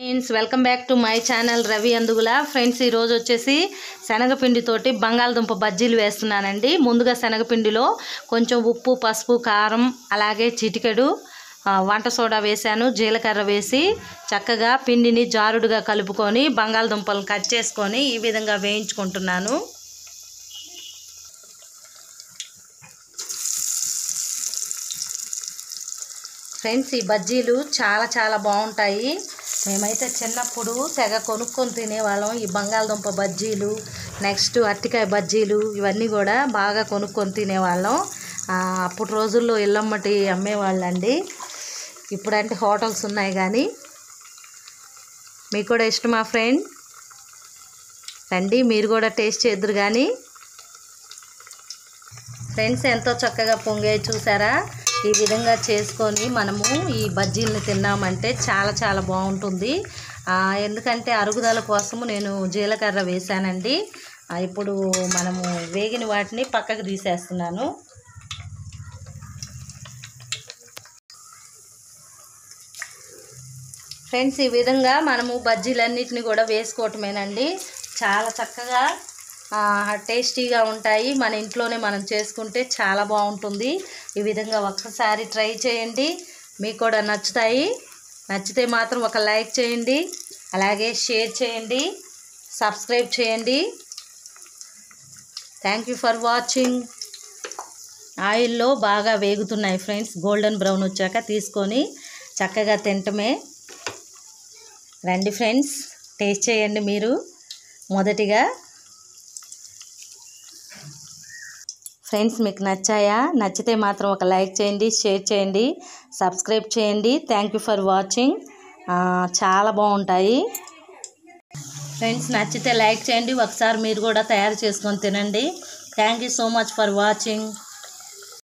Friends welcome back to my channel Ravi Andugula. Friends ఈరోజు వచ్చేసి శనగపిండితోటి బంగాళదుంప బజ్జీలు వేస్తున్నానండి. ముందుగా శనగపిండిలో కొంచెం ఉప్పు, పసుపు, కారం, అలాగే చిటికెడు వంట సోడా వేసాను. జీలకర్ర వేసి చక్కగా పిండిని జారుడుగా కలుపుకొని బంగాళదుంపలను కట్ చేసుకొని ఈ విధంగా వేయించుకుంటున్నాను. ఫ్రెండ్స్ ఈ బజ్జీలు చాలా బాగుంటాయి. మేమైతే చిన్నప్పుడు తెగ కొనుక్కొని తినేవాళ్ళం. ఈ బంగాళదుంప బజ్జీలు, నెక్స్ట్ అరటికాయ బజ్జీలు, ఇవన్నీ కూడా బాగా కొనుక్కొని తినేవాళ్ళం. అప్పుడు రోజుల్లో ఇళ్ళమ్మటి అమ్మేవాళ్ళండి. ఇప్పుడంటే హోటల్స్ ఉన్నాయి. కానీ మీకు కూడా ఇష్టమా ఫ్రెండ్? రండి, మీరు కూడా టేస్ట్ చేద్దురు. కానీ ఫ్రెండ్స్ ఎంతో చక్కగా పొంగే చూసారా? ఈ విధంగా చేసుకొని మనము ఈ బజ్జీలను తిన్నామంటే చాలా బాగుంటుంది. ఎందుకంటే అరుగుదల కోసము నేను జీలకర్ర వేసానండి. ఇప్పుడు మనము వేగిన వాటిని పక్కకు తీసేస్తున్నాను. ఫ్రెండ్స్ ఈ విధంగా మనము బజ్జీలన్నిటిని కూడా వేసుకోవటమేనండి. చాలా చక్కగా టేస్టీగా ఉంటాయి. మన ఇంట్లోనే మనం చేసుకుంటే చాలా బాగుంటుంది. ఈ విధంగా ఒక్కసారి ట్రై చేయండి, మీకు కూడా నచ్చుతాయి. నచ్చితే మాత్రం ఒక లైక్ చేయండి, అలాగే షేర్ చేయండి, సబ్స్క్రైబ్ చేయండి. Thank you for watching. ఆయిల్లో బాగా వేగుతున్నాయి ఫ్రెండ్స్. గోల్డెన్ బ్రౌన్ వచ్చాక తీసుకొని చక్కగా తింటమే. రండి ఫ్రెండ్స్, టేస్ట్ చేయండి మీరు మొదటిగా. ఫ్రెండ్స్ మీకు నచ్చాయా? నచ్చితే మాత్రం ఒక లైక్ చేయండి, షేర్ చేయండి, సబ్స్క్రైబ్ చేయండి. Thank you for watching. చాలా బాగుంటాయి ఫ్రెండ్స్. నచ్చితే లైక్ చేయండి. ఒకసారి మీరు కూడా తయారు చేసుకొని తినండి. Thank you so much for watching.